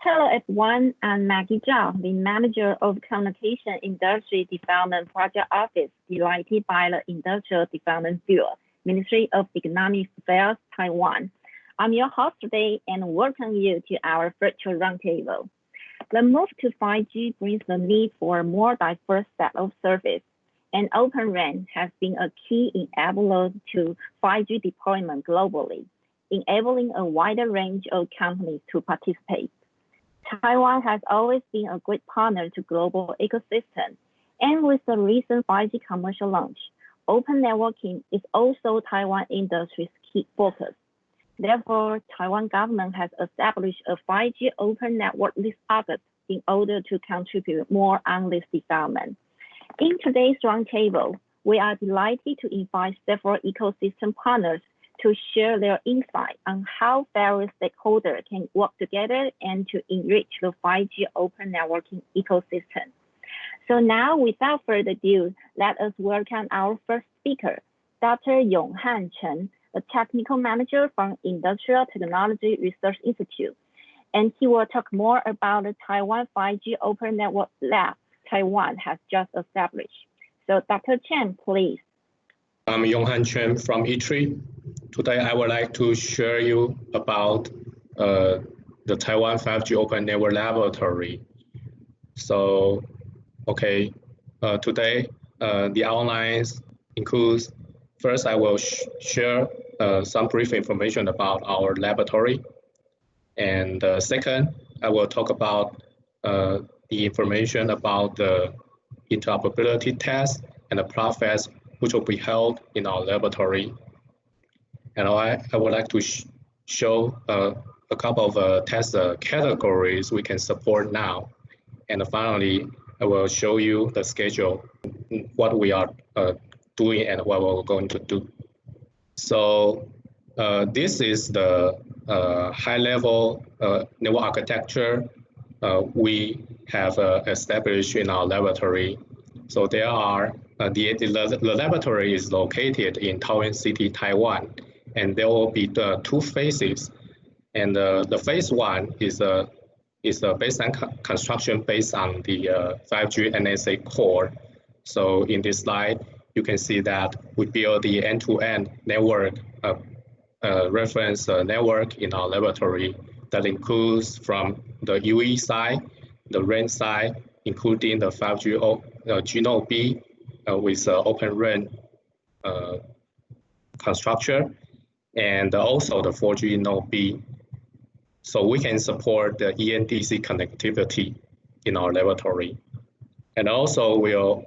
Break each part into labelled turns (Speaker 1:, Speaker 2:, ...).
Speaker 1: Hello everyone, I'm Maggie Zhao, the Manager of Communication Industry Development Project Office, delighted by the Industrial Development Bureau, Ministry of Economic Affairs, Taiwan. I'm your host today and welcome you to our virtual roundtable. The move to 5G brings the need for a more diverse set of service, and Open RAN has been a key enabler to 5G deployment globally, enabling a wider range of companies to participate. Taiwan has always been a great partner to global ecosystem, and with the recent 5G commercial launch, open networking is also Taiwan industry's key focus. Therefore, Taiwan government has established a 5G open network list August in order to contribute more on this development. In today's roundtable, we are delighted to invite several ecosystem partners to share their insight on how various stakeholders can work together and to enrich the 5G open networking ecosystem. So now, without further ado, let us welcome our first speaker, Dr. Yonghan Chen, a technical manager from Industrial Technology Research Institute. And he will talk more about the Taiwan 5G Open Network Lab Taiwan has just established. So Dr. Chen, please.
Speaker 2: I'm Yonghan Chen from ITRI. Today, I would like to share you about the Taiwan 5G Open Network Laboratory. So, okay, today the outlines includes, first I will share some brief information about our laboratory. And second, I will talk about the information about the interoperability test and the process which will be held in our laboratory. And I would like to show a couple of test categories we can support now. And finally, I will show you the schedule, what we are doing and what we're going to do. So this is the high-level network architecture we have established in our laboratory. So there are, the laboratory is located in Taoyuan City, Taiwan, and there will be the two phases. And the phase one is a baseline construction based on the 5G NSA core. So in this slide, you can see that we build the end-to-end network reference network in our laboratory that includes from the UE side, the RAN side, including the 5G G-Node B with Open RAN construction, and also the 4G Node B. So we can support the ENDC connectivity in our laboratory. And also we also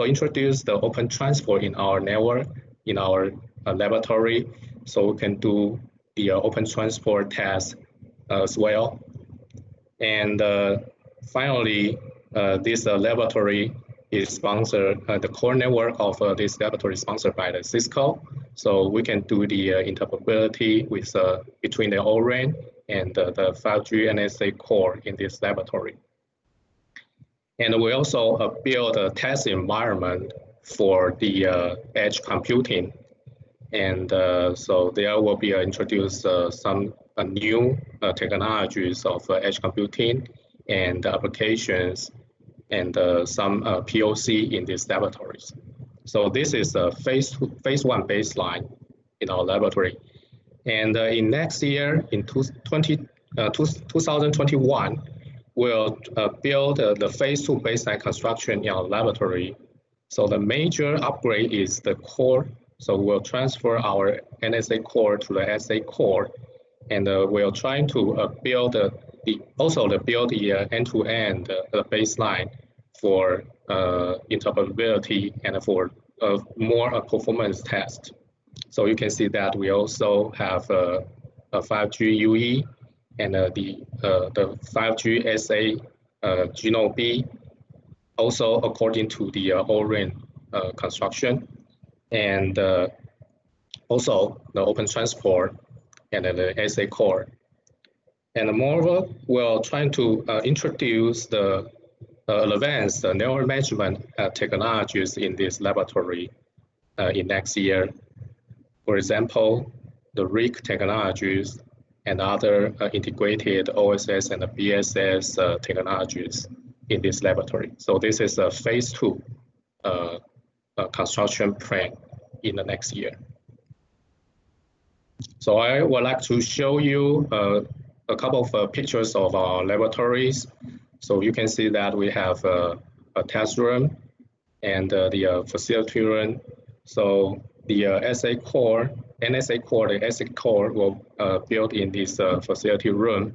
Speaker 2: introduce the open transport in our network, in our laboratory, so we can do the open transport test as well. And finally, this laboratory is sponsored, the core network of this laboratory is sponsored by the Cisco. So we can do the interoperability with between the Oren and the 5G NSA core in this laboratory. And we also build a test environment for the edge computing. And so there will be introduced some new technologies of edge computing and applications and some POC in these laboratories. So this is a phase one baseline in our laboratory. And in next year, in 2021, we'll build the phase two baseline construction in our laboratory. So the major upgrade is the core. So we'll transfer our NSA core to the SA core, and we're trying to build the end-to-end baseline for interoperability and for more performance test. So you can see that we also have a 5G UE and the 5G SA G-Node B, also according to the Oren construction, and also the open transport and the SA core. And moreover, we're trying to introduce the advanced network management technologies in this laboratory in next year. For example, the RIC technologies and other integrated OSS and BSS technologies in this laboratory. So this is a phase 2 construction plan in the next year. So I would like to show you a couple of pictures of our laboratories. So you can see that we have a test room and the facility room. So the NSA core, the ASIC core will build in this facility room.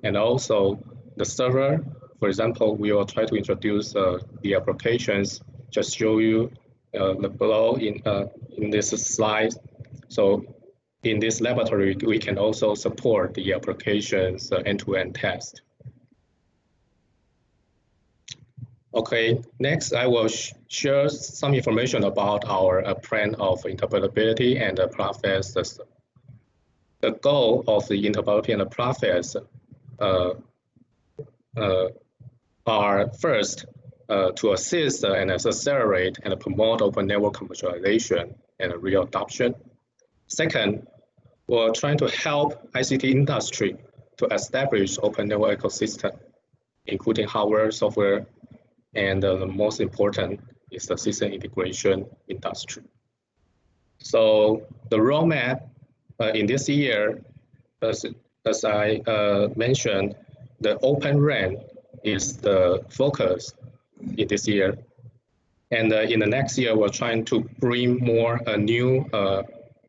Speaker 2: And also the server, for example, we will try to introduce the applications, just show you below in this slide. So in this laboratory, we can also support the applications end-to-end test. Okay, next I will share some information about our plan of interoperability and the process system. The goal of the interoperability and the process are first to assist and accelerate and promote open network commercialization and real adoption. Second, we're trying to help ICT industry to establish open network ecosystem, including hardware, software, and the most important is the system integration industry. So the roadmap in this year, as I mentioned, the Open RAN is the focus in this year. And in the next year, we're trying to bring more new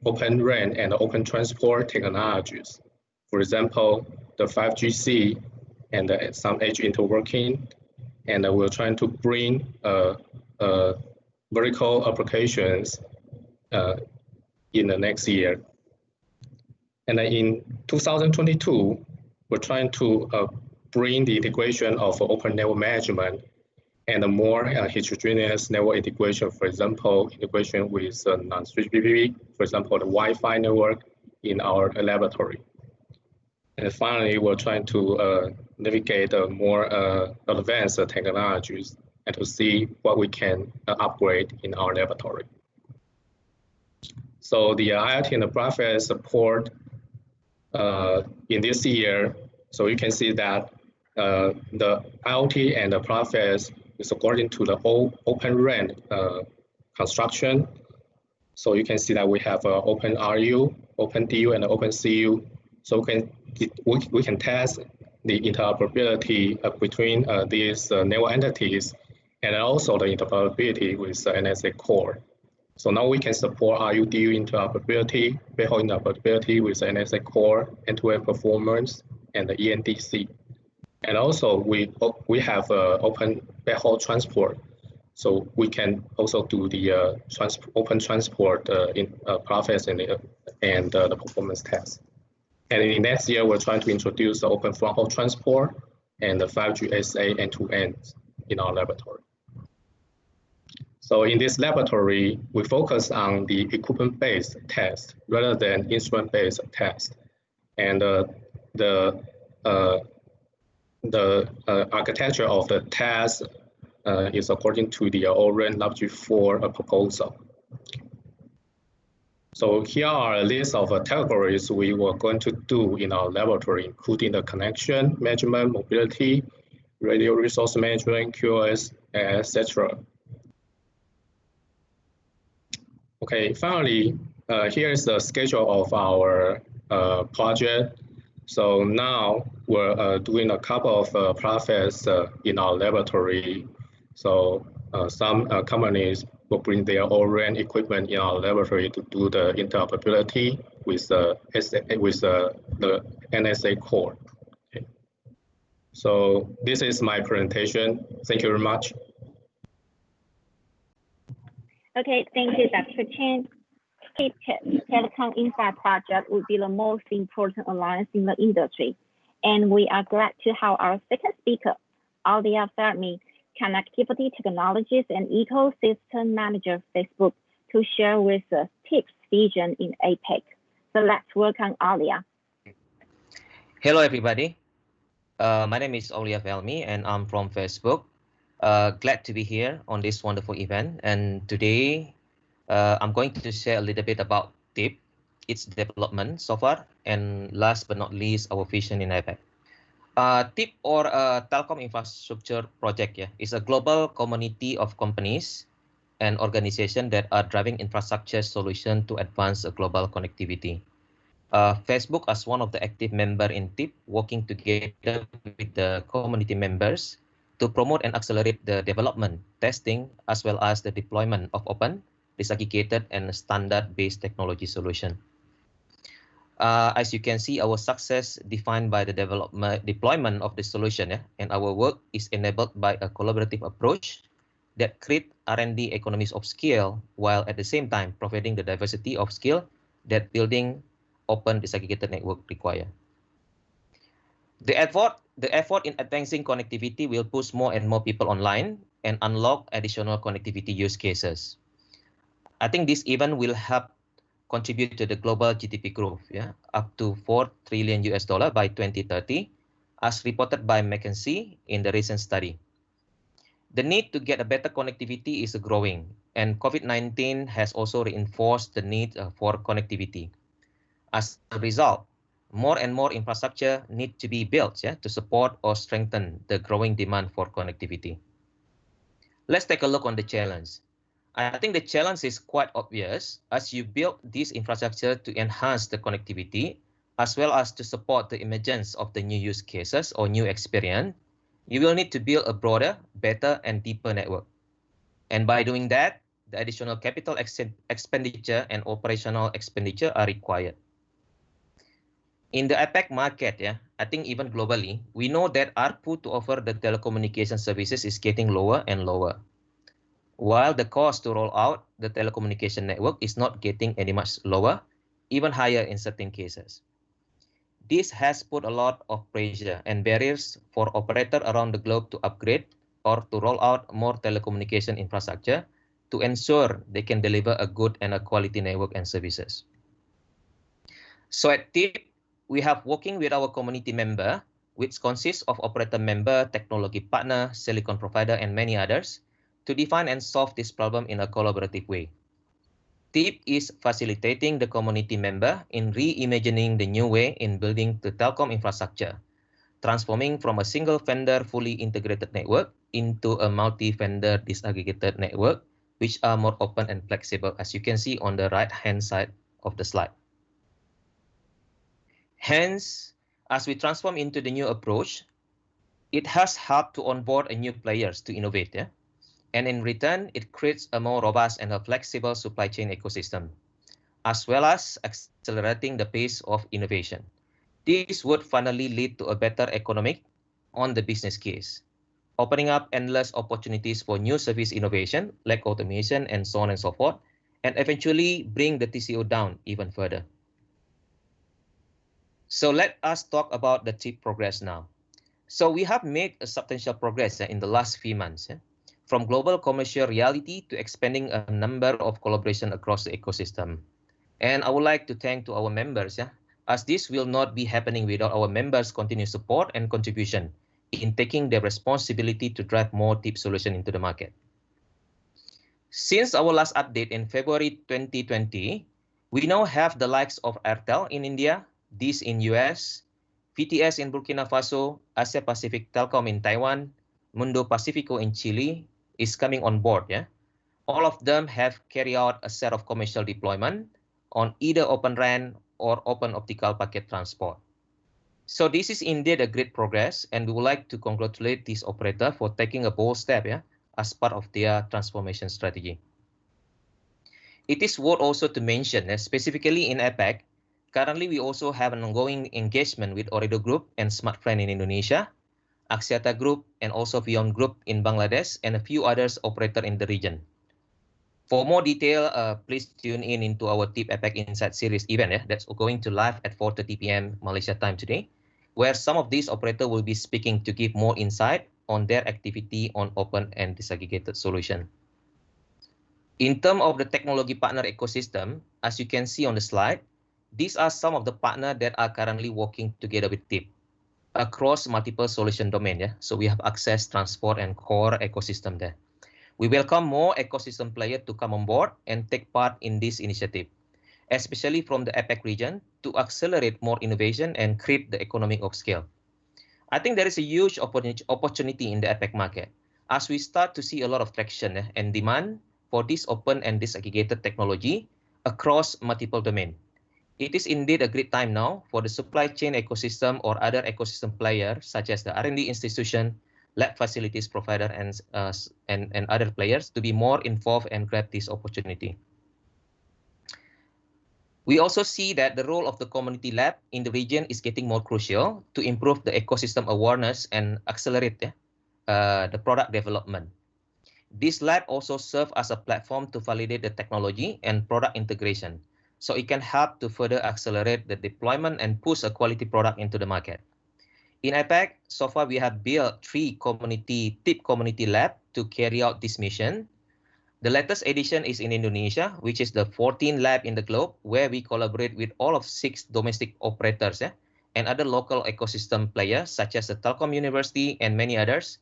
Speaker 2: Open RAN and Open Transport technologies. For example, the 5GC and some edge interworking. And we're trying to bring vertical applications in the next year. And in 2022, we're trying to bring the integration of open network management and a more heterogeneous network integration, for example, integration with non-switch BBB, for example, the Wi-Fi network in our laboratory. And finally, we're trying to navigate more advanced technologies and to see what we can upgrade in our laboratory. So the IoT and the process support in this year, so you can see that the IoT and the process is according to the Open RAN construction. So you can see that we have Open RU, Open DU, and Open CU. So we can test the interoperability between these network entities and also the interoperability with NSA core. So now we can support RU-DU interoperability, backhaul interoperability with NSA core, end-to-end performance, and the ENDC. And also we have open backhaul transport. So we can also do the open transport process and the performance test. And in next year, we're trying to introduce the open fronthaul transport and the 5G SA end-to-end in our laboratory. So in this laboratory, we focus on the equipment-based test rather than instrument-based test. And the architecture of the test is according to the Oren Laboratory 4 proposal. So here are a list of categories we were going to do in our laboratory, including the connection, management, mobility, radio resource management, QoS, etc. Okay, finally, here is the schedule of our project. So now we're doing a couple of process in our laboratory. So some companies will bring their own equipment in our laboratory to do the interoperability with the NSA core. Okay. So this is my presentation. Thank you very much.
Speaker 1: Okay, thank you, Dr. Chen. Telecom Infra project would be the most important alliance in the industry. And we are glad to have our second speaker, Alia Fermi, Connectivity Technologies and Ecosystem Manager, Facebook, to share with us tips vision in APAC. So let's welcome Alia.
Speaker 3: Hello, everybody. My name is Alia Fermi, and I'm from Facebook. Glad to be here on this wonderful event. And today, I'm going to share a little bit about TIP, its development so far, and last but not least, our vision in APAC. TIP, or Telecom Infrastructure Project, is a global community of companies and organizations that are driving infrastructure solutions to advance global connectivity. Facebook, as one of the active members in TIP, working together with the community members to promote and accelerate the development, testing, as well as the deployment of open, disaggregated, and standard-based technology solution. As you can see, our success defined by the deployment of the solution, and our work is enabled by a collaborative approach that create R&D economies of scale, while at the same time providing the diversity of skill that building open disaggregated network require. The effort in advancing connectivity will push more and more people online and unlock additional connectivity use cases. I think this event will help contribute to the global GDP growth, up to $4 trillion by 2030, as reported by McKinsey in the recent study. The need to get a better connectivity is growing, and COVID-19 has also reinforced the need for connectivity. As a result, more and more infrastructure need to be built to support or strengthen the growing demand for connectivity. Let's take a look on the challenge. I think the challenge is quite obvious as you build this infrastructure to enhance the connectivity, as well as to support the emergence of the new use cases or new experience. You will need to build a broader, better, and deeper network. And by doing that, the additional capital expenditure and operational expenditure are required. In the APAC market, I think even globally, we know that ARPU to offer the telecommunication services is getting lower and lower, while the cost to roll out the telecommunication network is not getting any much lower, even higher in certain cases. This has put a lot of pressure and barriers for operators around the globe to upgrade or to roll out more telecommunication infrastructure to ensure they can deliver a good and a quality network and services. So at TIP, we have working with our community member, which consists of operator member, technology partner, silicon provider, and many others, to define and solve this problem in a collaborative way. TIP is facilitating the community member in reimagining the new way in building the telecom infrastructure, transforming from a single vendor fully integrated network into a multi-vendor disaggregated network, which are more open and flexible, as you can see on the right-hand side of the slide. Hence, as we transform into the new approach, it has helped to onboard new players to innovate, and in return, it creates a more robust and a flexible supply chain ecosystem, as well as accelerating the pace of innovation. This would finally lead to a better economic on the business case, opening up endless opportunities for new service innovation like automation and so on and so forth, and eventually bring the TCO down even further. So let us talk about the TIP progress now. So we have made a substantial progress in the last few months, from global commercial reality to expanding a number of collaboration across the ecosystem. And I would like to thank to our members, as this will not be happening without our members' continued support and contribution in taking their responsibility to drive more TIP solution into the market. Since our last update in February 2020, we now have the likes of Airtel in India, this in US, VTS in Burkina Faso, Asia Pacific Telecom in Taiwan, Mundo Pacifico in Chile is coming on board. All of them have carried out a set of commercial deployment on either Open RAN or Open Optical Packet Transport. So this is indeed a great progress, and we would like to congratulate this operator for taking a bold step as part of their transformation strategy. It is worth also to mention, specifically in APAC, currently we also have an ongoing engagement with Ooredoo Group and Smartfren in Indonesia, Axiata Group, and also Vion Group in Bangladesh, and a few others operator in the region. For more detail, please tune in into our TIP APAC Insight Series event that's going to live at 4:30 p.m. Malaysia time today, where some of these operators will be speaking to give more insight on their activity on open and disaggregated solution. In terms of the technology partner ecosystem, as you can see on the slide, these are some of the partners that are currently working together with TIP across multiple solution domains. So we have access, transport, and core ecosystem there. We welcome more ecosystem players to come on board and take part in this initiative. especially from the APAC region, to accelerate more innovation and create the economy of scale. I think there is a huge opportunity in the APAC market as we start to see a lot of traction and demand for this open and disaggregated technology across multiple domains. It is indeed a great time now for the supply chain ecosystem or other ecosystem players such as the R&D institution, lab facilities provider, and other players to be more involved and grab this opportunity. We also see that the role of the community lab in the region is getting more crucial to improve the ecosystem awareness and accelerate the product development. This lab also serves as a platform to validate the technology and product integration, so it can help to further accelerate the deployment and push a quality product into the market. In APAC, so far we have built 3 TIP community lab to carry out this mission. The latest edition is in Indonesia, which is the 14th lab in the globe, where we collaborate with all of 6 domestic operators and other local ecosystem players, such as the Telkom University and many others,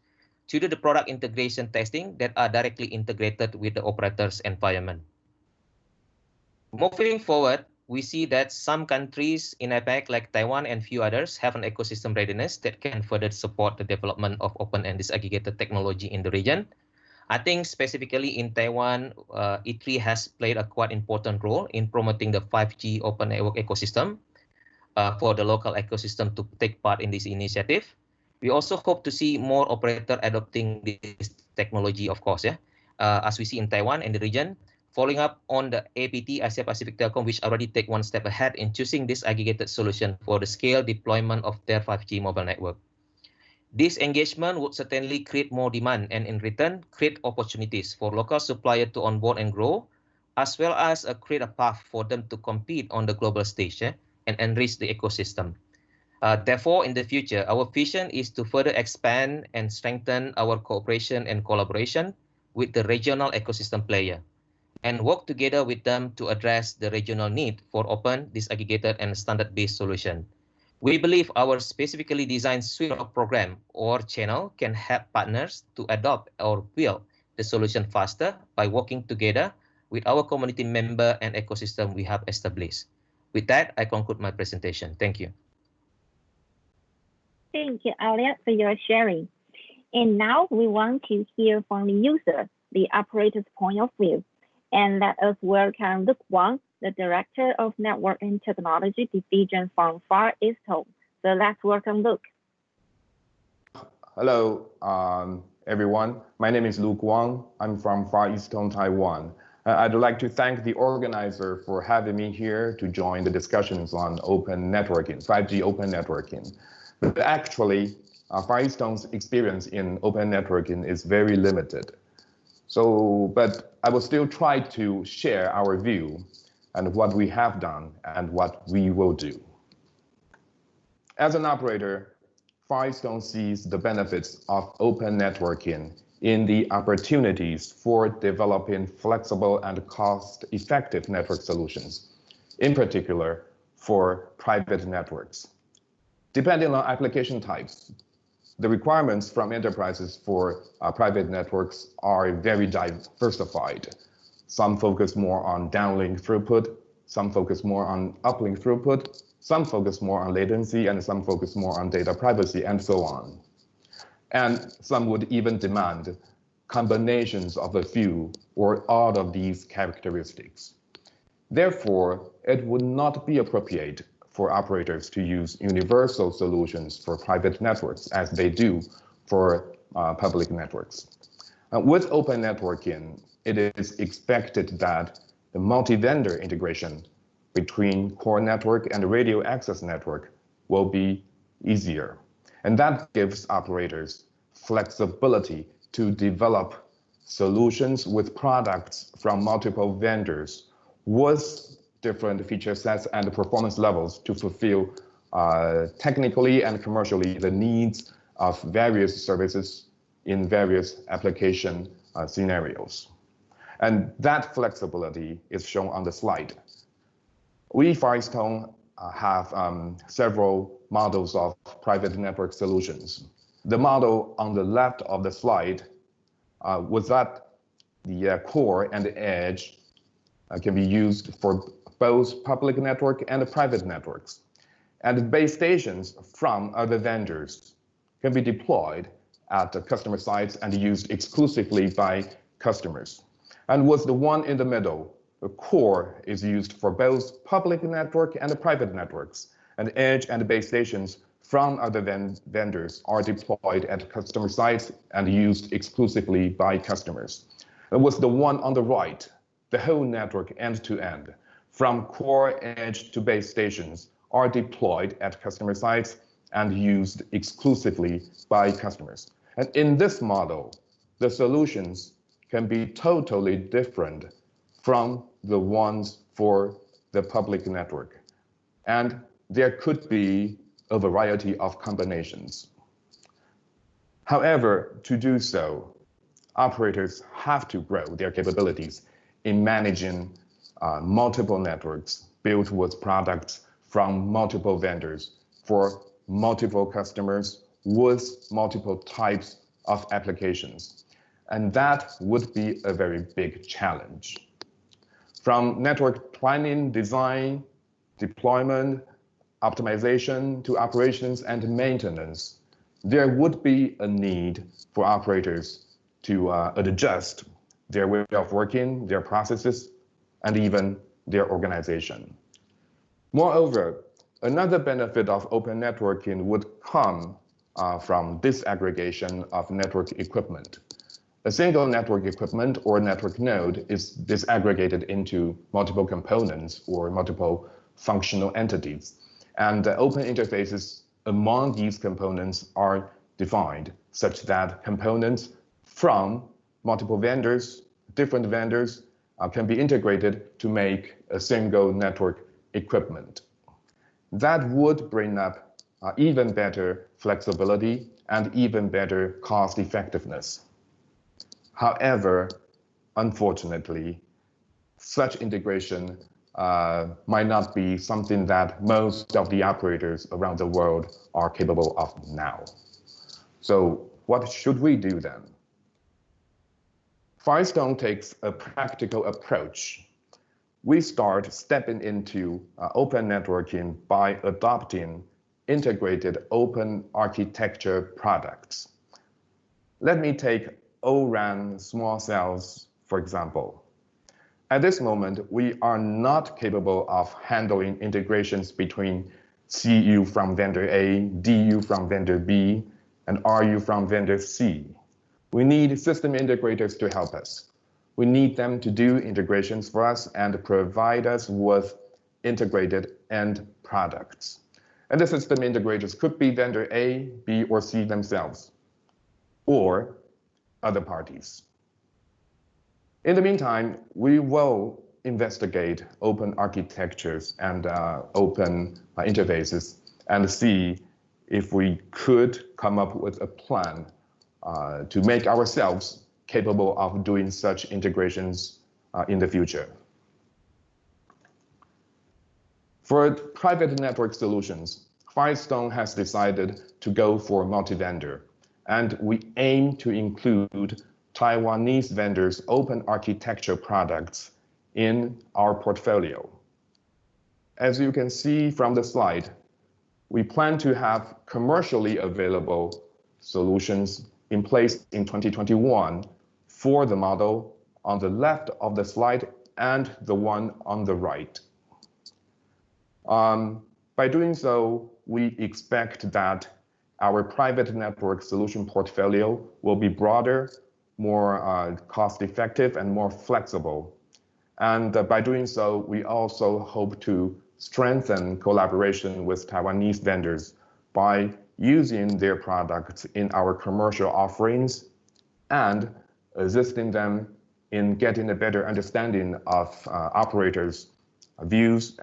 Speaker 3: to do the product integration testing that are directly integrated with the operator's environment. Moving forward, we see that some countries in APAC, like Taiwan and few others, have an ecosystem readiness that can further support the development of open and disaggregated technology in the region. I think specifically in Taiwan, E3 has played a quite important role in promoting the 5G open network ecosystem for the local ecosystem to take part in this initiative. We also hope to see more operators adopting this technology, of course, as we see in Taiwan and the region, following up on the APT, Asia Pacific Telecom, which already take one step ahead in choosing this aggregated solution for the scale deployment of their 5G mobile network. This engagement would certainly create more demand and in return, create opportunities for local suppliers to onboard and grow, as well as create a path for them to compete on the global stage and enrich the ecosystem. Therefore, in the future, our vision is to further expand and strengthen our cooperation and collaboration with the regional ecosystem player, and work together with them to address the regional need for open, disaggregated, and standard-based solution. We believe our specifically designed suite of program or channel can help partners to adopt or build the solution faster by working together with our community member and ecosystem we have established. With that, I conclude my presentation. Thank you.
Speaker 1: Thank you, Elliot, for your sharing. And now we want to hear from the user, the operator's point of view. And let us welcome Luke Wang, the Director of Network and Technology Division from Far EasTone. So let's welcome Luke.
Speaker 4: Hello, everyone. My name is Luke Wang. I'm from Far EasTone, Taiwan. I'd like to thank the organizer for having me here to join the discussions on open networking, 5G open networking. But actually, Far EasTone's experience in open networking is very limited. But I will still try to share our view and what we have done and what we will do. As an operator, Far EasTone sees the benefits of open networking in the opportunities for developing flexible and cost-effective network solutions, in particular for private networks. Depending on application types, the requirements from enterprises for private networks are very diversified. Some focus more on downlink throughput, some focus more on uplink throughput, some focus more on latency, and some focus more on data privacy, and so on. And some would even demand combinations of a few or all of these characteristics. Therefore, it would not be appropriate for operators to use universal solutions for private networks as they do for public networks. With open networking, it is expected that the multi-vendor integration between core network and radio access network will be easier. And that gives operators flexibility to develop solutions with products from multiple vendors with different feature sets and performance levels to fulfill technically and commercially the needs of various services in various application scenarios. And that flexibility is shown on the slide. We, Far EasTone, have several models of private network solutions. The model on the left of the slide was that the core and the edge can be used for both public network and private networks. And base stations from other vendors can be deployed at the customer sites and used exclusively by customers. And with the one in the middle, the core is used for both public network and private networks, and edge and base stations from other vendors are deployed at customer sites and used exclusively by customers. And with the one on the right, the whole network end-to-end, from core, edge to base stations, are deployed at customer sites and used exclusively by customers. And in this model, the solutions can be totally different from the ones for the public network. And there could be a variety of combinations. However, to do so, operators have to grow their capabilities in managing multiple networks built with products from multiple vendors for multiple customers with multiple types of applications. And that would be a very big challenge. From network planning, design, deployment, optimization to operations and maintenance, there would be a need for operators to adjust their way of working, their processes, and even their organization. Moreover, another benefit of open networking would come from disaggregation of network equipment. A single network equipment or network node is disaggregated into multiple components or multiple functional entities. And open interfaces among these components are defined such that components from multiple vendors, different vendors, can be integrated to make a single network equipment. That would bring up even better flexibility and even better cost effectiveness. However, unfortunately, such integration might not be something that most of the operators around the world are capable of now. So what should we do then? Firestone takes a practical approach. We start stepping into open networking by adopting integrated open architecture products. Let me take Oren small cells, for example. At this moment, we are not capable of handling integrations between CU from vendor A, DU from vendor B, and RU from vendor C. We need system integrators to help us. We need them to do integrations for us and provide us with integrated end products. And the system integrators could be vendor A, B, or C themselves, or other parties. In the meantime, we will investigate open architectures and open interfaces and see if we could come up with a plan to make ourselves capable of doing such integrations in the future. For private network solutions, Firestone has decided to go for multi-vendor, and we aim to include Taiwanese vendors' open architecture products in our portfolio. As you can see from the slide, we plan to have commercially available solutions in place in 2021 for the model on the left of the slide and the one on the right. By doing so, we expect that our private network solution portfolio will be broader, more cost-effective, and more flexible. And by doing so, we also hope to strengthen collaboration with Taiwanese vendors by using their products in our commercial offerings and assisting them in getting a better understanding of operators' views,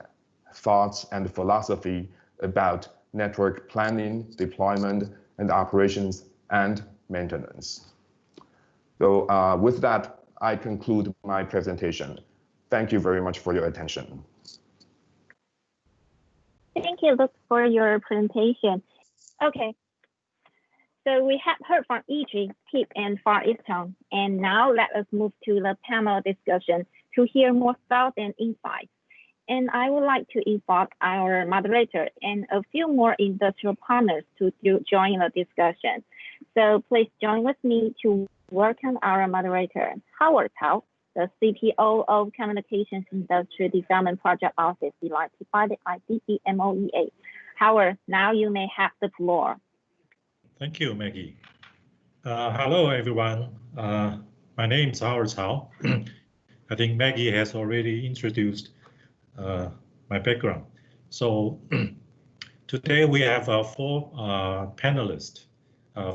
Speaker 4: thoughts, and philosophy about network planning, deployment, and operations and maintenance. So with that, I conclude my presentation. Thank you very much for your attention.
Speaker 1: Thank you, Luke, for your presentation. Okay, so we have heard from Enrich, Tip, and Far Eastern, and now let us move to the panel discussion to hear more thoughts and insights. And I would like to invite our moderator and a few more industrial partners to join the discussion. So please join with me to welcome our moderator, Howard Tao, the CTO of Communications Industry Development Project Office, delighted by the IDBMOEA. Howard, now you may have the floor.
Speaker 5: Thank you, Maggie. Hello, everyone. My name is Howard Tao. I think Maggie has already introduced my background. So today we have 4 panelists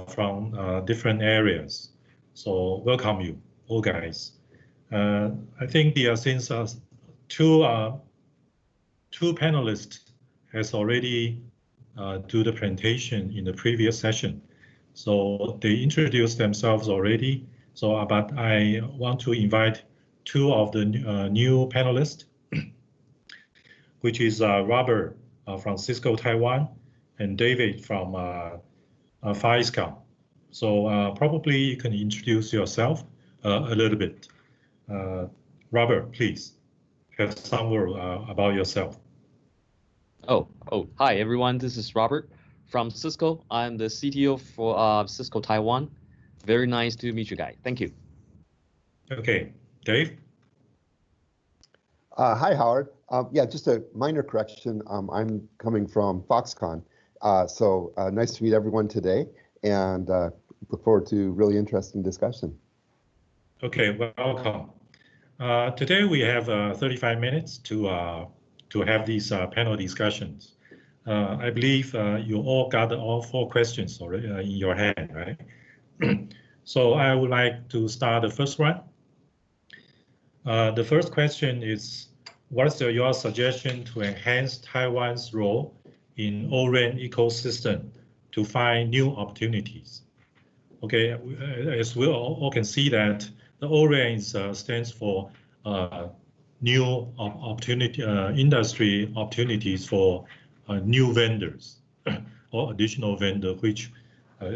Speaker 5: from different areas. So welcome you all guys. I think since 2 panelists has already do the presentation in the previous session. So they introduced themselves already. So, but I want to invite 2 of the new panelists, which is Robert from Cisco Taiwan and David from Foxconn. So probably you can introduce yourself a little bit. Robert, please have some word about yourself.
Speaker 6: Hi everyone, this is Robert from Cisco. I'm the CTO for Cisco Taiwan. Very nice to meet you guys. Thank you.
Speaker 5: Okay, Dave?
Speaker 7: Hi, Howard. Yeah, just a minor correction. I'm coming from Foxconn. So nice to meet everyone today and look forward to really interesting discussion.
Speaker 5: Okay, welcome. Today we have 35 minutes to have these panel discussions. I believe you all got all 4 questions already in your hand, right? So I would like to start the first one. The first question is, what's your suggestion to enhance Taiwan's role in Oren ecosystem to find new opportunities? Okay, as we all can see that the Oren stands for new opportunity, industry opportunities for new vendors or additional vendor, which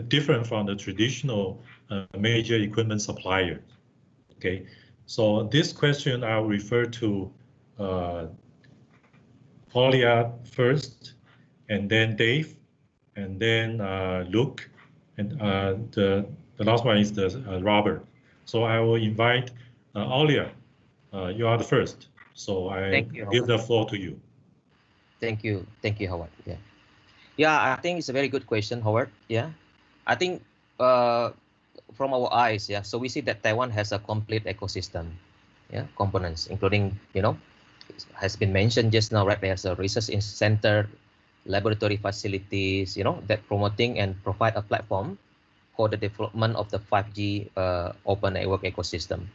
Speaker 5: different from the traditional major equipment suppliers. Okay, so this question I'll refer to Paulia first, and then Dave, and then Luke, and the last one is Robert. So I will invite Aulia. You are the first, so I give the floor to you.
Speaker 3: Thank you, Howard. Yeah, I think it's a very good question, Howard. Yeah, I think from our eyes, so we see that Taiwan has a complete ecosystem, components, including, has been mentioned just now, right? There's a research center, laboratory facilities, that promoting and provide a platform for the development of the 5G open network ecosystem.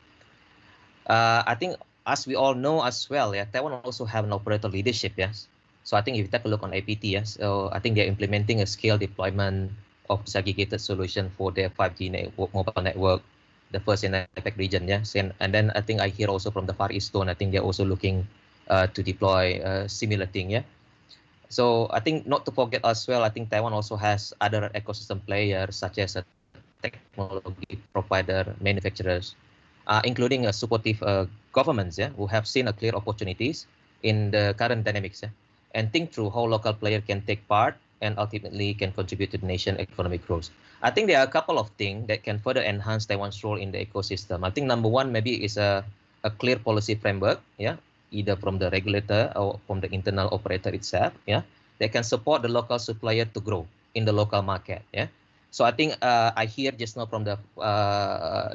Speaker 3: I think, as we all know as well, Taiwan also have an operator leadership, yes. So I think if you take a look on APT, yes, so I think they're implementing a scale deployment of disaggregated solution for their 5G network, mobile network, the first in the APAC region, yes. And then I think I hear also from the Far East Zone, I think they're also looking to deploy a similar thing, yeah. So I think not to forget as well, I think Taiwan also has other ecosystem players such as a technology provider, manufacturers, including a supportive governments, who have seen a clear opportunities in the current dynamics, and think through how local player can take part and ultimately can contribute to the nation economic growth. I think there are a couple of things that can further enhance Taiwan's role in the ecosystem. I think number one maybe is a clear policy framework, either from the regulator or from the internal operator itself, that can support the local supplier to grow in the local market, So I think I hear just now from the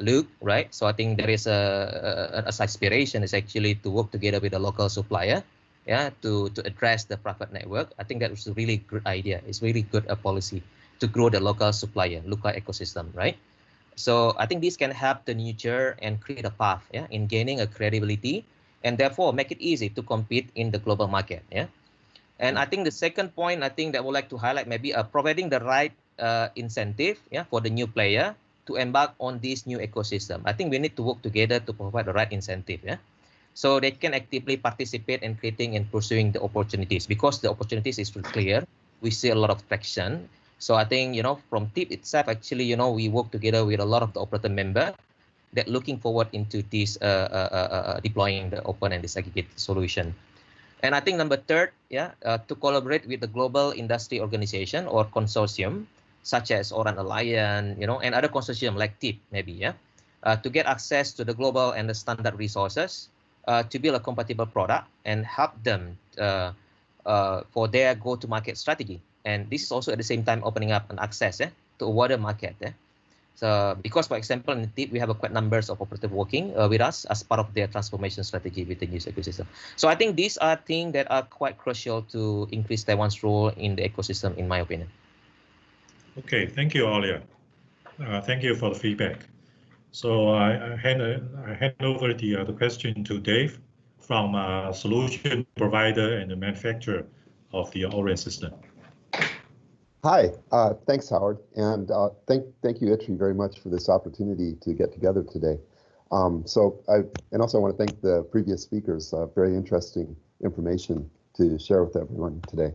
Speaker 3: Luke, right? So I think there is an aspiration is actually to work together with a local supplier, to address the private network. I think that was a really good idea. It's really good policy to grow the local supplier, local ecosystem, right? So I think this can help to nurture and create a path, in gaining a credibility, and therefore make it easy to compete in the global market, And I think the second point I think that I would like to highlight maybe providing the right incentive, for the new player to embark on this new ecosystem. I think we need to work together to provide the right incentive, so they can actively participate in creating and pursuing the opportunities, because the opportunities is clear. We see a lot of traction. So I think, from TIP itself, actually, we work together with a lot of the operator member that looking forward into this deploying the open and disaggregated solution. And I think number third, to collaborate with the global industry organization or consortium, such as Oren Alliance, and other consortium like TIP, maybe, to get access to the global and the standard resources, to build a compatible product and help them for their go-to-market strategy. And this is also at the same time opening up an access to a wider market. So because, for example, in TIP, we have quite numbers of operators working with us as part of their transformation strategy with the news ecosystem. So I think these are things that are quite crucial to increase Taiwan's role in the ecosystem, in my opinion.
Speaker 5: Okay, thank you, Alia. Thank you for the feedback. So I hand over the question to Dave from solution provider and the manufacturer of the Oren system.
Speaker 7: Hi, thanks, Howard, and thank you, Itri, very much for this opportunity to get together today. And also I want to thank the previous speakers. Very interesting information to share with everyone today.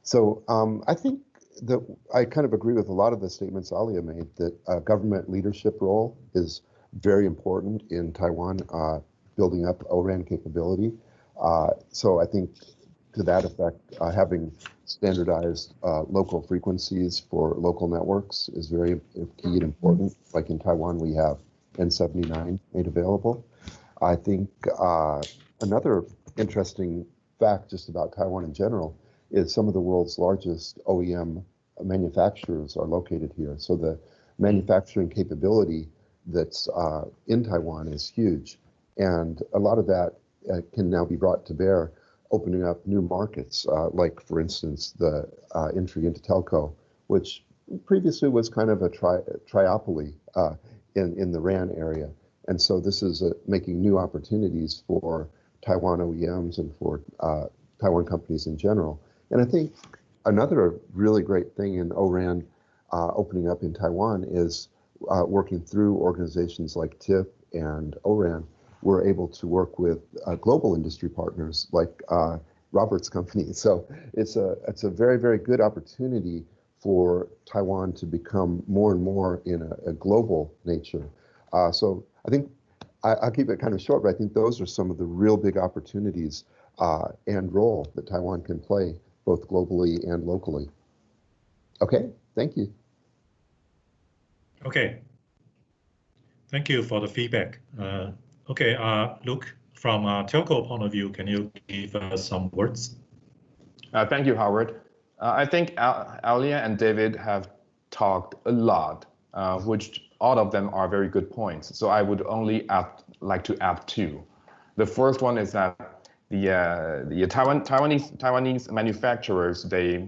Speaker 7: So I think that I kind of agree with a lot of the statements Alia made, that government leadership role is very important in Taiwan, building up ORAN capability. So I think to that effect, having standardized local frequencies for local networks is very key and important. Like in Taiwan, we have N79 made available. I think another interesting fact just about Taiwan in general is some of the world's largest OEM manufacturers are located here. So the manufacturing capability that's in Taiwan is huge. And a lot of that can now be brought to bear, opening up new markets, like, for instance, the entry into telco, which previously was kind of a triopoly in the RAN area. And so this is making new opportunities for Taiwan OEMs and for Taiwan companies in general. And I think another really great thing in ORAN opening up in Taiwan is working through organizations like TIP and ORAN. We're able to work with global industry partners like Robert's company. So it's a very, very good opportunity for Taiwan to become more and more in a global nature. So I think I'll keep it kind of short, but I think those are some of the real big opportunities and role that Taiwan can play both globally and locally. Okay, thank you.
Speaker 5: Okay, thank you for the feedback. Okay, Luke, from a telco point of view, can you give us some words?
Speaker 4: Thank you, Howard. I think Alia and David have talked a lot, which all of them are very good points. So I would only like to add two. The first one is that the Taiwanese manufacturers, they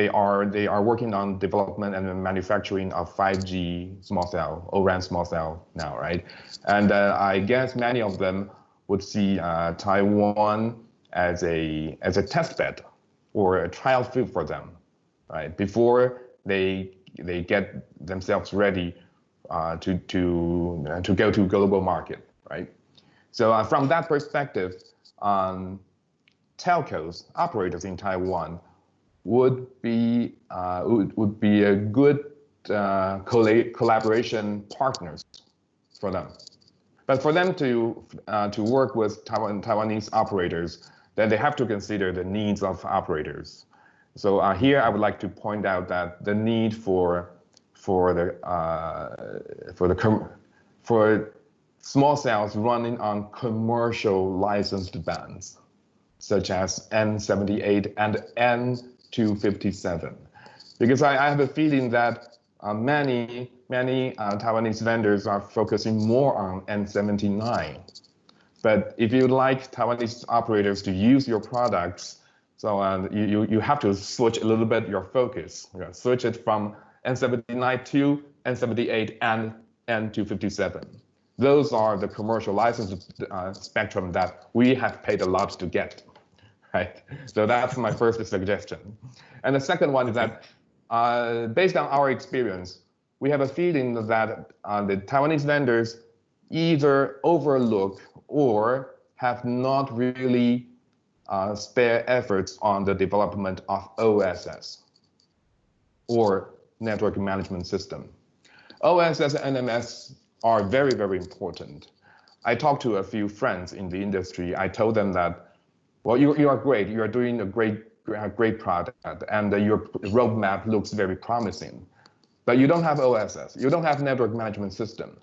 Speaker 4: are working on development and manufacturing of 5G small cell, ORAN small cell now, right? And I guess many of them would see Taiwan as a test bed or a trial field for them, right? Before they get themselves ready to go to global market, right? So from that perspective, telcos, operators in Taiwan would be a good collaboration partners for them. But for them to work with Taiwanese operators, then they have to consider the needs of operators. So here I would like to point out that the need for small cells running on commercial licensed bands, such as N78 and N257, because I have a feeling that many Taiwanese vendors are focusing more on N79. But if you'd like Taiwanese operators to use your products, so you have to switch a little bit your focus. You know, switch it from N79 to N78 and N257. Those are the commercial license spectrum that we have paid a lot to get, right? So that's my first suggestion. And the second one is that based on our experience, we have a feeling that the Taiwanese vendors either overlook or have not really spare efforts on the development of OSS, or network management system. OSS and NMS are very, very important. I talked to a few friends in the industry. I told them that Well, you are great. You are doing a great product, and your roadmap looks very promising. But you don't have OSS. You don't have network management system.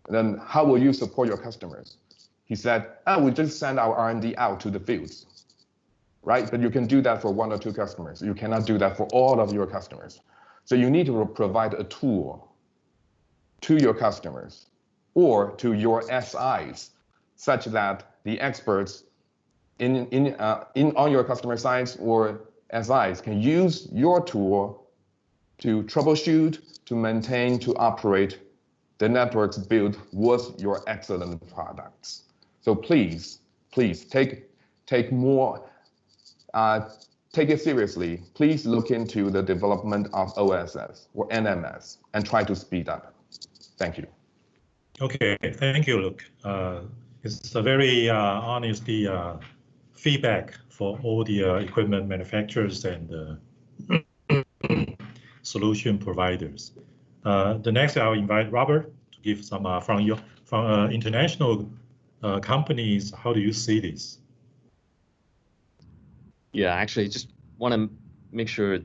Speaker 4: Then how will you support your customers? He said, we just send our R&D out to the fields, right? But you can do that for 1 or 2 customers. You cannot do that for all of your customers. So you need to provide a tool to your customers or to your SIs, such that the experts on your customer sites or SIs can use your tool to troubleshoot, to maintain, to operate the networks built with your excellent products. So please take more, take it seriously. Please look into the development of OSS or NMS and try to speed up. Thank you.
Speaker 5: Okay, thank you, Luke. It's a very honest feedback for all the equipment manufacturers and solution providers. The next, I'll invite Robert to give some from international companies. How do you see this?
Speaker 6: Yeah, actually, just want to make sure,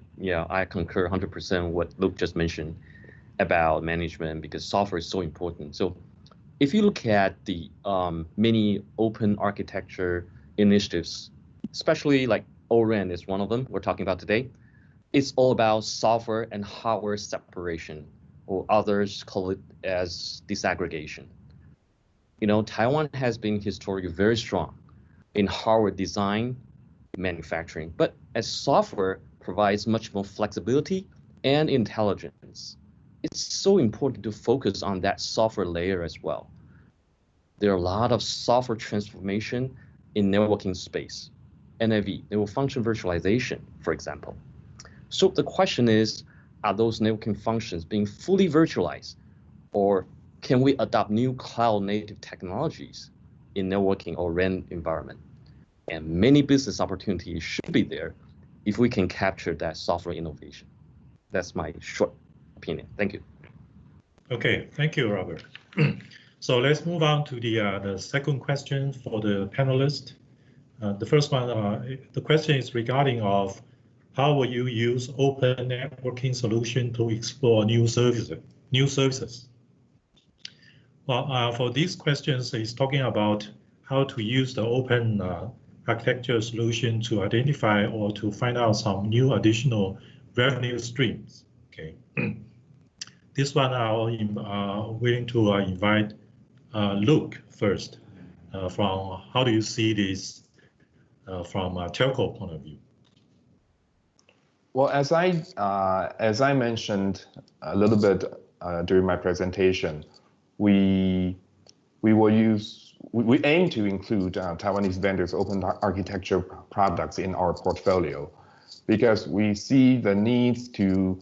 Speaker 6: I concur 100% what Luke just mentioned about management, because software is so important. So if you look at the many open architecture initiatives, especially like Oren is one of them we're talking about today, it's all about software and hardware separation, or others call it as disaggregation. Taiwan has been historically very strong in hardware design, manufacturing, but as software provides much more flexibility and intelligence, it's so important to focus on that software layer as well. There are a lot of software transformation in networking space, NAV, network function virtualization, for example. So the question is, are those networking functions being fully virtualized, or can we adopt new cloud native technologies in networking or RAN environment? And many business opportunities should be there if we can capture that software innovation. That's my short opinion. Thank you.
Speaker 5: Okay, thank you, Robert. So let's move on to the second question for the panelists. The first one, the question is regarding of how will you use open networking solution to explore new services? Well, for these questions, it's talking about how to use the open architecture solution to identify or to find out some new additional revenue streams. Okay. This one I'm willing to invite Luke first. From how do you see this from a telco point of view?
Speaker 4: Well, as I mentioned a little bit during my presentation, we aim to include Taiwanese vendors' open architecture products in our portfolio, because we see the needs to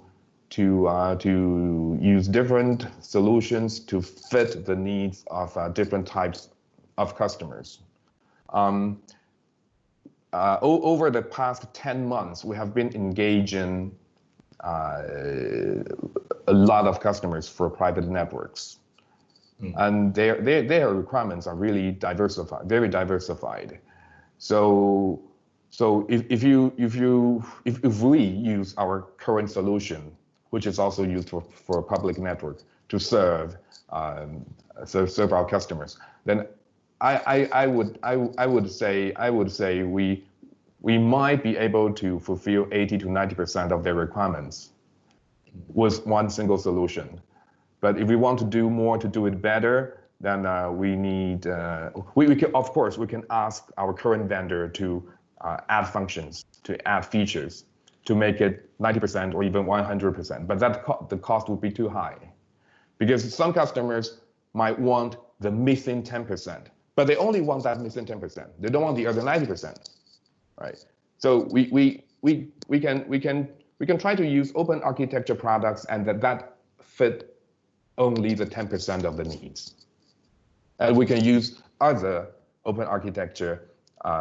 Speaker 4: use different solutions to fit the needs of different types of customers. Over the past 10 months, we have been engaging a lot of customers for private networks. And their requirements are really diversified, very diversified. So if we use our current solution, which is also used for a public network to serve our customers, then I would say we might be able to fulfill 80 to 90% of their requirements with one single solution. But if we want to do more, to do it better, then we need, we can ask our current vendor to add functions, to add features, to make it 90% or even 100%. But the cost would be too high, because some customers might want the missing 10%, but they only want that missing 10%. They don't want the other 90%, right? So we can try to use open architecture products, and that fit only the 10% of the needs. And we can use other open architecture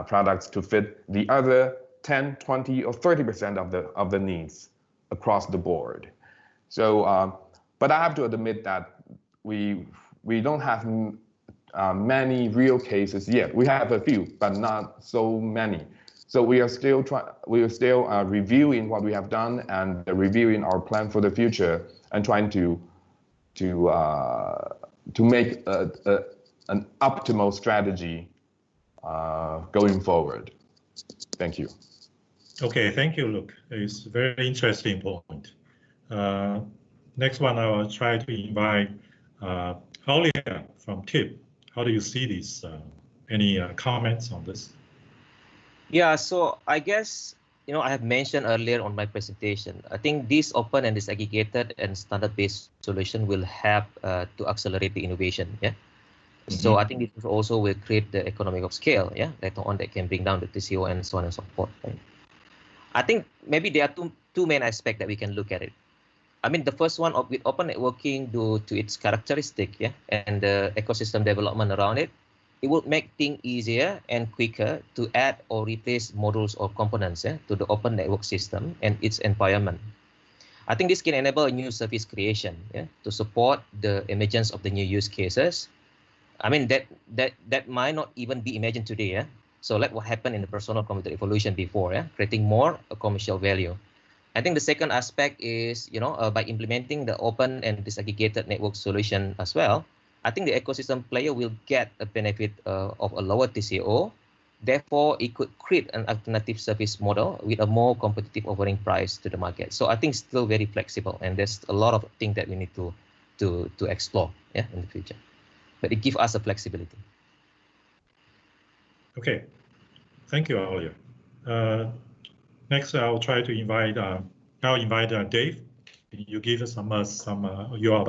Speaker 4: products to fit the other 10, 20, or 30% of the needs across the board. So, but I have to admit that we don't have many real cases yet. We have a few, but not so many. So we are still reviewing what we have done and reviewing our plan for the future and trying to make an optimal strategy going forward. Thank you.
Speaker 5: Okay, thank you, Luke. It's a very interesting point. Next one, I will try to invite Aulia from TIP. How do you see this? Any comments on this?
Speaker 3: Yeah, so I guess, I have mentioned earlier on my presentation, I think this open and disaggregated and standard-based solution will help to accelerate the innovation. Yeah. So I think this also will create the economic of scale. Yeah, later on that can bring down the TCO and so on and so forth. Right? I think maybe there are two main aspects that we can look at it. I mean, the first one with open networking due to its characteristic, yeah, and the ecosystem development around it, it will make things easier and quicker to add or replace modules or components to the open network system and its environment. I think this can enable a new service creation to support the emergence of the new use cases. I mean, that might not even be imagined today. So like what happened in the personal computer evolution before, creating more commercial value. I think the second aspect is, by implementing the open and disaggregated network solution as well, I think the ecosystem player will get a benefit of a lower TCO. Therefore, it could create an alternative service model with a more competitive offering price to the market. So I think it's still very flexible, and there's a lot of things that we need to explore in the future. But it gives us a flexibility.
Speaker 5: Okay, thank you, Aulia. Next, I'll try to invite. I'll invite Dave. Can you give us some your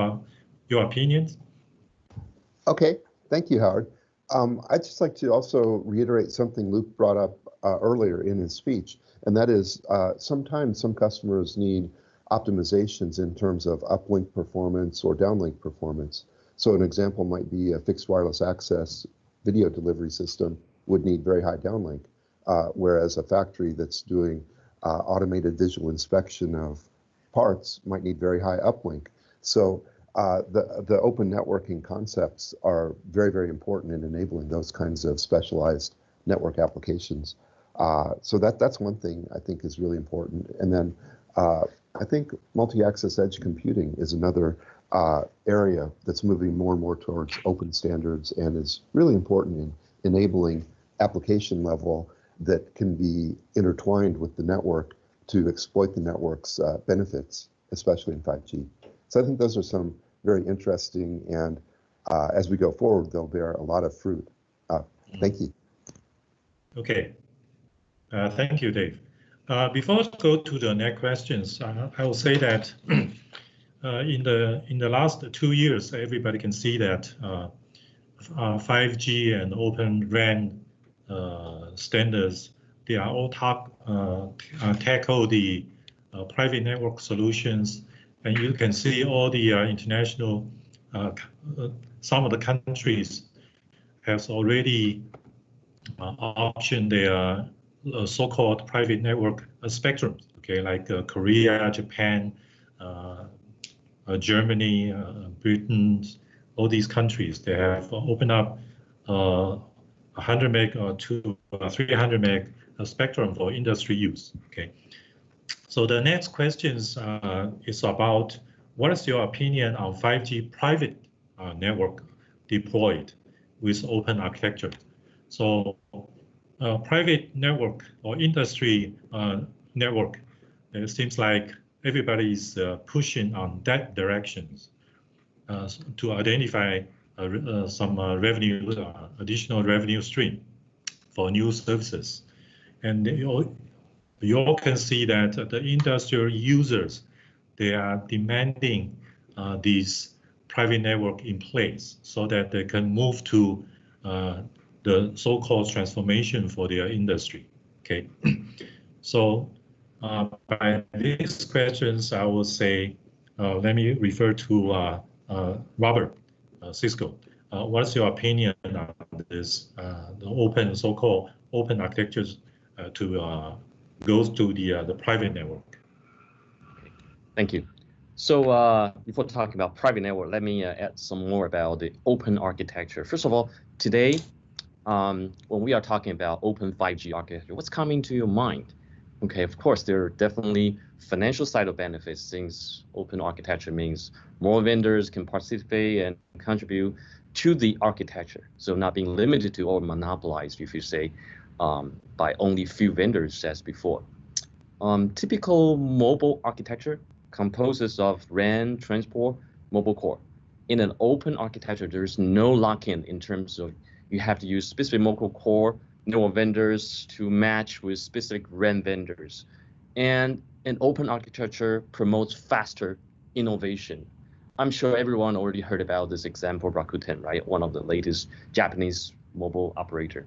Speaker 5: opinions?
Speaker 7: Okay, thank you, Howard. I'd just like to also reiterate something Luke brought up earlier in his speech, and that is sometimes some customers need optimizations in terms of uplink performance or downlink performance. So an example might be a fixed wireless access video delivery system would need very high downlink, whereas a factory that's doing automated visual inspection of parts might need very high uplink. So the open networking concepts are very, very important in enabling those kinds of specialized network applications. So that's one thing I think is really important. And then I think multi-access edge computing is another area that's moving more and more towards open standards and is really important in enabling application level that can be intertwined with the network to exploit the network's benefits, especially in 5G. So I think those are some very interesting, and as we go forward, they'll bear a lot of fruit. Thank you.
Speaker 5: Okay. Thank you, Dave. Before I go to the next questions, I will say that in the last 2 years, everybody can see that 5G and Open RAN standards, they are all tackle the private network solutions, and you can see all the international, some of the countries has already optioned their so-called private network spectrum. Okay, like Korea, Japan, Germany, Britain, all these countries, they have opened up 100 meg to 300 meg spectrum for industry use. Okay, so the next questions is about what is your opinion on 5G private network deployed with open architecture? So private network or industry network, it seems like everybody's pushing on that directions to identify some additional revenue stream for new services. And you all can see that the industrial users, they are demanding these private network in place so that they can move to the so-called transformation for their industry. Okay, so by these questions, I will say, let me refer to Robert, Cisco. What's your opinion on this, the open, so-called open architectures to go to the private network?
Speaker 6: Thank you. So before talking about private network, let me add some more about the open architecture. First of all, today, when we are talking about open 5G architecture, what's coming to your mind? Okay, of course, there are definitely financial side of benefits, since open architecture means more vendors can participate and contribute to the architecture. So not being limited to or monopolized, if you say, by only few vendors as before. Typical mobile architecture composes of RAN, transport, mobile core. In an open architecture, there's no lock-in in terms of you have to use specific mobile core, network vendors to match with specific RAN vendors. And an open architecture promotes faster innovation. I'm sure everyone already heard about this example, Rakuten, right? One of the latest Japanese mobile operator.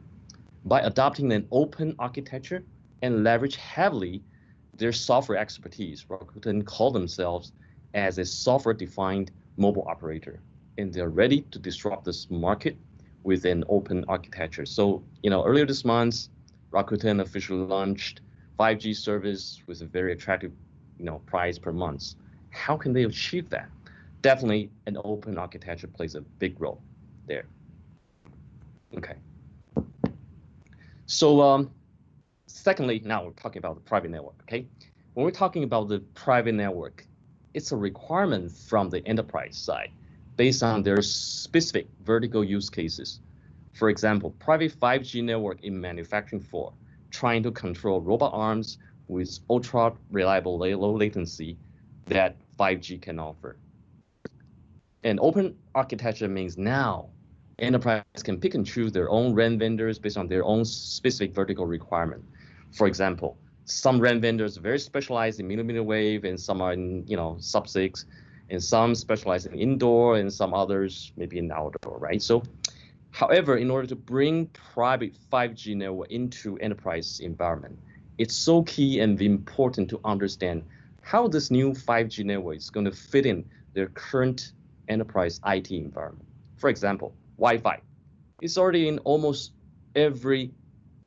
Speaker 6: By adopting an open architecture and leverage heavily their software expertise, Rakuten call themselves as a software-defined mobile operator, and they're ready to disrupt this market with an open architecture. So, earlier this month, Rakuten officially launched 5G service with a very attractive, price per month. How can they achieve that? Definitely, an open architecture plays a big role there. Okay. So, secondly, now we're talking about the private network, okay? When we're talking about the private network, it's a requirement from the enterprise side based on their specific vertical use cases. For example, private 5G network in manufacturing floor, trying to control robot arms with ultra reliable low latency that 5G can offer. And open architecture means now enterprise can pick and choose their own RAN vendors based on their own specific vertical requirement. For example, some RAN vendors are very specialized in millimeter wave, and some are in sub-6, and some specialize in indoor, and some others maybe in outdoor, right? So, however, in order to bring private 5G network into enterprise environment, it's so key and important to understand how this new 5G network is going to fit in their current enterprise IT environment. For example, Wi-Fi is already in almost every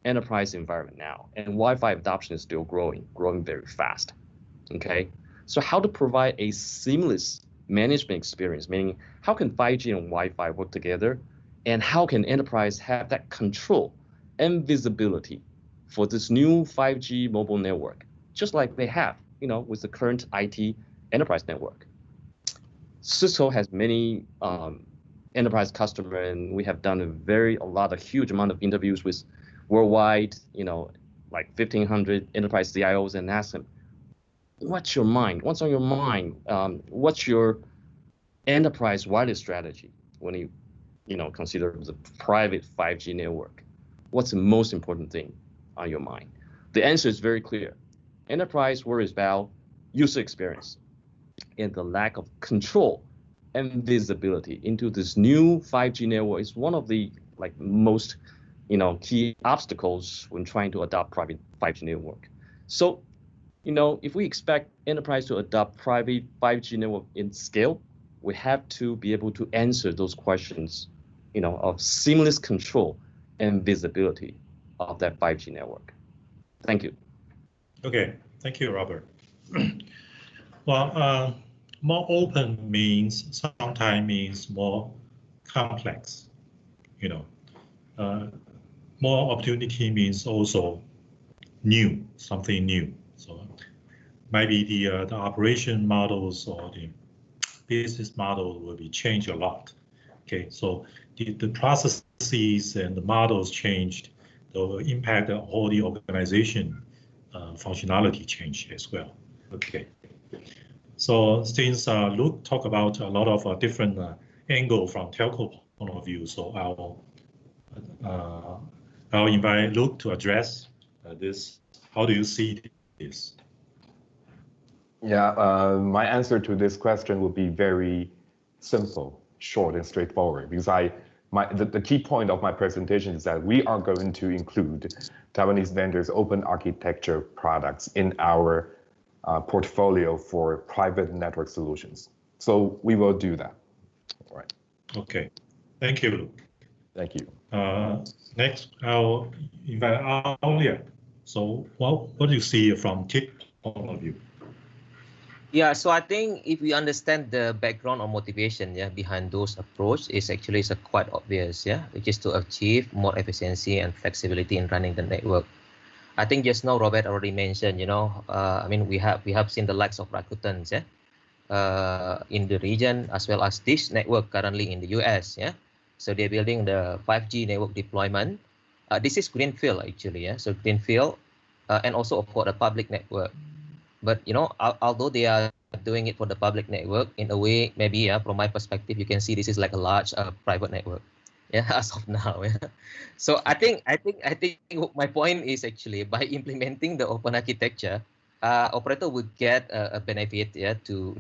Speaker 6: enterprise environment now, and Wi-Fi adoption is still growing very fast. Okay, so how to provide a seamless management experience, meaning how can 5G and Wi-Fi work together, and how can enterprise have that control and visibility for this new 5G mobile network, just like they have, with the current IT enterprise network. Cisco has many enterprise customers, and we have done a huge amount of interviews with worldwide, like 1,500 enterprise CIOs, and ask them, what's on your mind? What's your enterprise wireless strategy when you, consider the private 5G network? What's the most important thing on your mind? The answer is very clear. Enterprise worries about user experience and the lack of control and visibility into this new 5G network is one of the most key obstacles when trying to adopt private 5G network. So, if we expect enterprise to adopt private 5G network in scale, we have to be able to answer those questions, of seamless control and visibility of that 5G network. Thank you.
Speaker 5: Okay, thank you, Robert. Well, more open means sometimes means more complex, more opportunity means also new, something new. So maybe the operation models or the business model will be changed a lot. Okay, so the processes and the models changed, that will impact all the organization functionality change as well. Okay, so since Luke talked about a lot of different angle from telco point of view, so I'll invite Luke to address this. How do you see this?
Speaker 4: Yeah, my answer to this question will be very simple, short, and straightforward, because the key point of my presentation is that we are going to include Taiwanese vendors' open architecture products in our portfolio for private network solutions. So we will do that. All right.
Speaker 5: Okay. Thank you, Luke.
Speaker 4: Thank you.
Speaker 5: Next, I'll invite Aulia. So what do you see from TIP point of view?
Speaker 3: Yeah, so I think if we understand the background or motivation, behind those approach is actually quite obvious, which is to achieve more efficiency and flexibility in running the network. I think just now Robert already mentioned, I mean we have seen the likes of Rakuten, in the region, as well as Dish Network currently in the US, So they're building the 5G network deployment. This is greenfield actually, So greenfield, and also for the public network. But although they are doing it for the public network, in a way, maybe from my perspective, you can see this is like a large private network, as of now. So I think my point is actually by implementing the open architecture, operator would get a benefit, to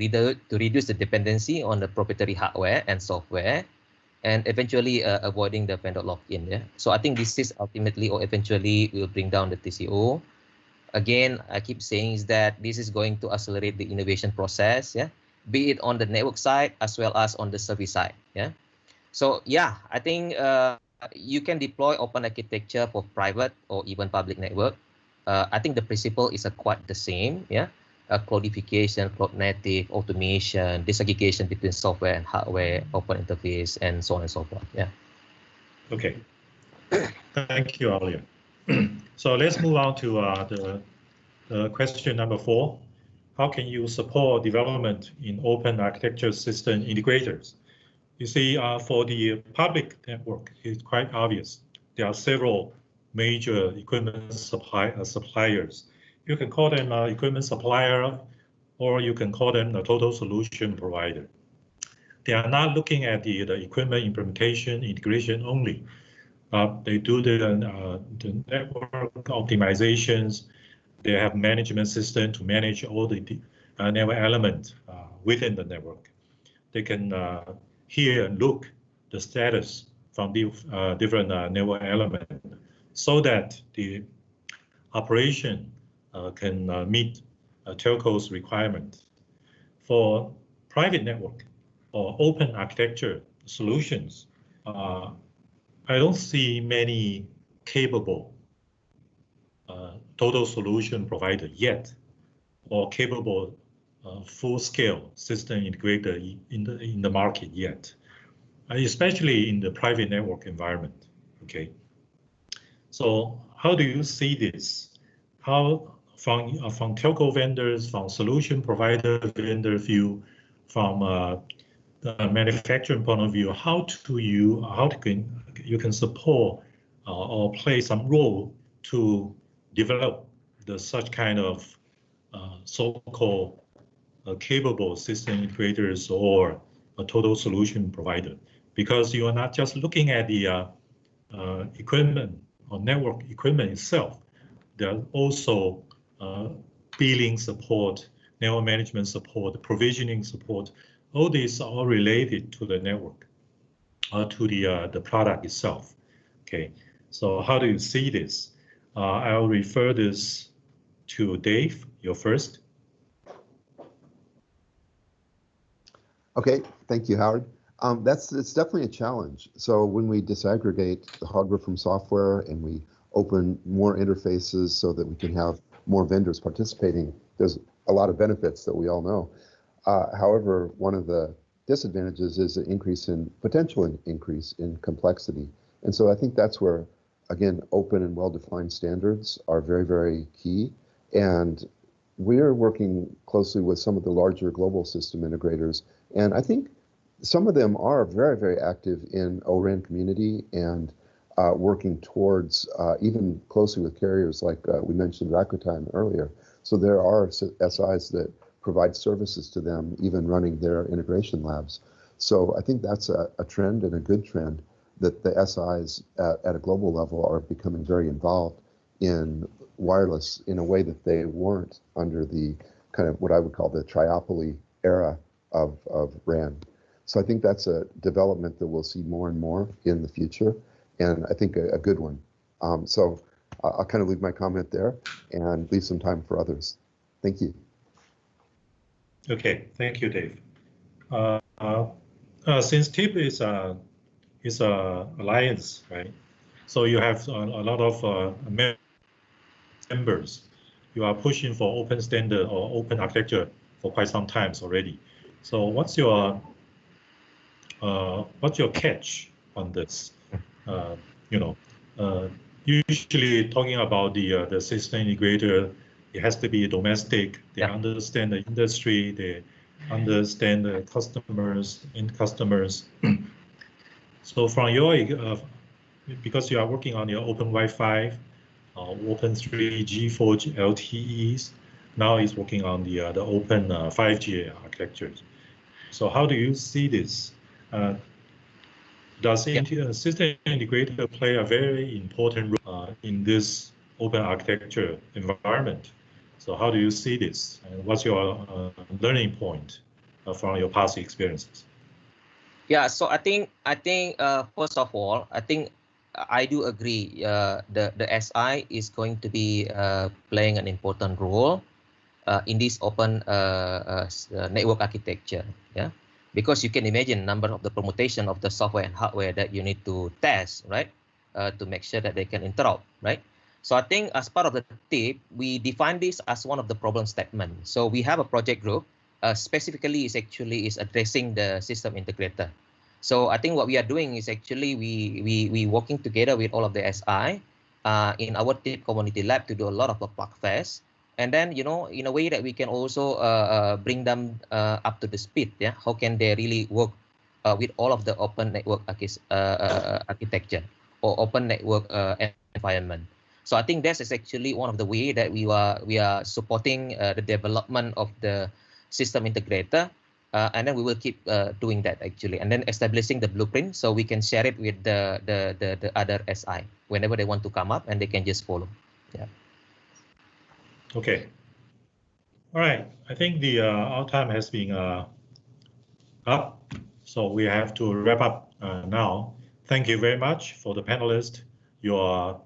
Speaker 3: reduce the dependency on the proprietary hardware and software, and eventually avoiding the vendor lock-in. So I think this is ultimately or eventually will bring down the TCO. Again, I keep saying is that this is going to accelerate the innovation process, be it on the network side as well as on the service side, So I think you can deploy open architecture for private or even public network. I think the principle is quite the same, cloudification, cloud native, automation, disaggregation between software and hardware, open interface, and so on and so forth.
Speaker 5: Okay. Thank you, Alia. So let's move on to the question number 4. How can you support development in open architecture system integrators? You see, for the public network, it's quite obvious. There are several major equipment suppliers. You can call them equipment supplier, or you can call them a total solution provider. They are not looking at the equipment implementation, integration only. They do the network optimizations. They have management system to manage all the network elements within the network. They can hear and look the status from the different network elements so that the operation can meet telco's requirement. For private network or open architecture solutions, I don't see many capable total solution provider yet, or capable full-scale system integrator in the market yet, especially in the private network environment. Okay. So how do you see this? How from telco vendors, from solution provider vendor view, from the manufacturing point of view, how you can support or play some role to develop such kind of so-called capable system integrators or a total solution provider, because you are not just looking at the equipment or network equipment itself. There are also billing support, network management support, provisioning support. All these are all related to the network, to the product itself. Okay, so how do you see this? I'll refer this to Dave. You're first.
Speaker 7: Okay, thank you, Howard. It's definitely a challenge. So when we disaggregate the hardware from software and we open more interfaces so that we can have more vendors participating, there's a lot of benefits that we all know. However, one of the disadvantages is an potential increase in complexity. And so I think that's where, again, open and well-defined standards are very, very key. And we're working closely with some of the larger global system integrators. And I think some of them are very, very active in Oren community and working towards even closely with carriers like we mentioned Rakuten earlier. So there are SIs that provide services to them, even running their integration labs. So I think that's a trend and a good trend that the SIs at a global level are becoming very involved in wireless in a way that they weren't under the kind of what I would call the triopoly era of RAN. So I think that's a development that we'll see more and more in the future, and I think a good one. So I'll kind of leave my comment there and leave some time for others. Thank you.
Speaker 5: Okay, thank you, Dave. Since TIP is a alliance, right? So you have a lot of members. You are pushing for open standard or open architecture for quite some time already. So what's your catch on this? Usually talking about the system integrator, it has to be domestic. They understand the industry. They understand the customers, end customers. So from your, because you are working on your Open Wi-Fi, Open 3G, 4G LTEs, now is working on the Open 5G architectures. So how do you see this? Does system integrator play a very important role in this open architecture environment? So how do you see this? And what's your learning point from your past experiences?
Speaker 3: Yeah, so I think first of all, I think I do agree. The SI is going to be playing an important role in this open network architecture. Yeah, because you can imagine number of the permutation of the software and hardware that you need to test, right, to make sure that they can interop, right? So I think as part of the tip, we define this as one of the problem statements. So we have a project group. Specifically is addressing the system integrator. So I think what we are doing is actually we working together with all of the SI in our tip community lab to do a lot of the plug fest, and then in a way that we can also bring them up to the speed. Yeah, how can they really work with all of the open network architecture or open network environment. So I think this is actually one of the way that we are supporting the development of the system integrator, and then we will keep doing that actually, and then establishing the blueprint so we can share it with the other SI whenever they want to come up, and they can just follow. Yeah.
Speaker 5: Okay. All right. I think our time has been up, so we have to wrap up now. Thank you very much for the panelists. Your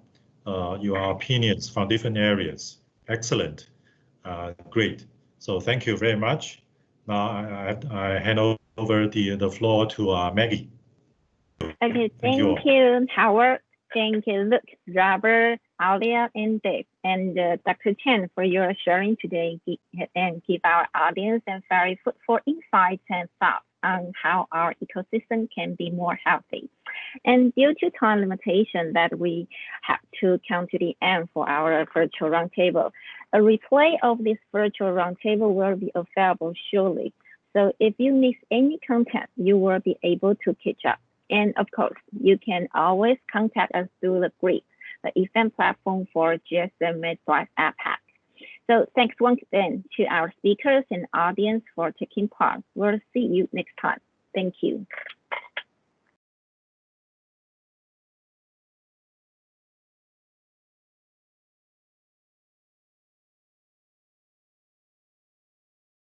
Speaker 5: opinions from different areas. Excellent. Great. So thank you very much. Now I hand over the floor to Maggie.
Speaker 1: Okay, thank you, Howard. Thank you, Luke, Robert, Alia, and Dave, and Dr. Chen for your sharing today and give our audience and very fruitful insights and thoughts on how our ecosystem can be more healthy. And due to time limitation that we have to come to the end for our virtual roundtable, a replay of this virtual roundtable will be available shortly. So if you miss any content, you will be able to catch up. And of course, you can always contact us through the GRIP, the event platform for GSMA APAC. So thanks once again to our speakers and audience for taking part. We'll see you next time. Thank you.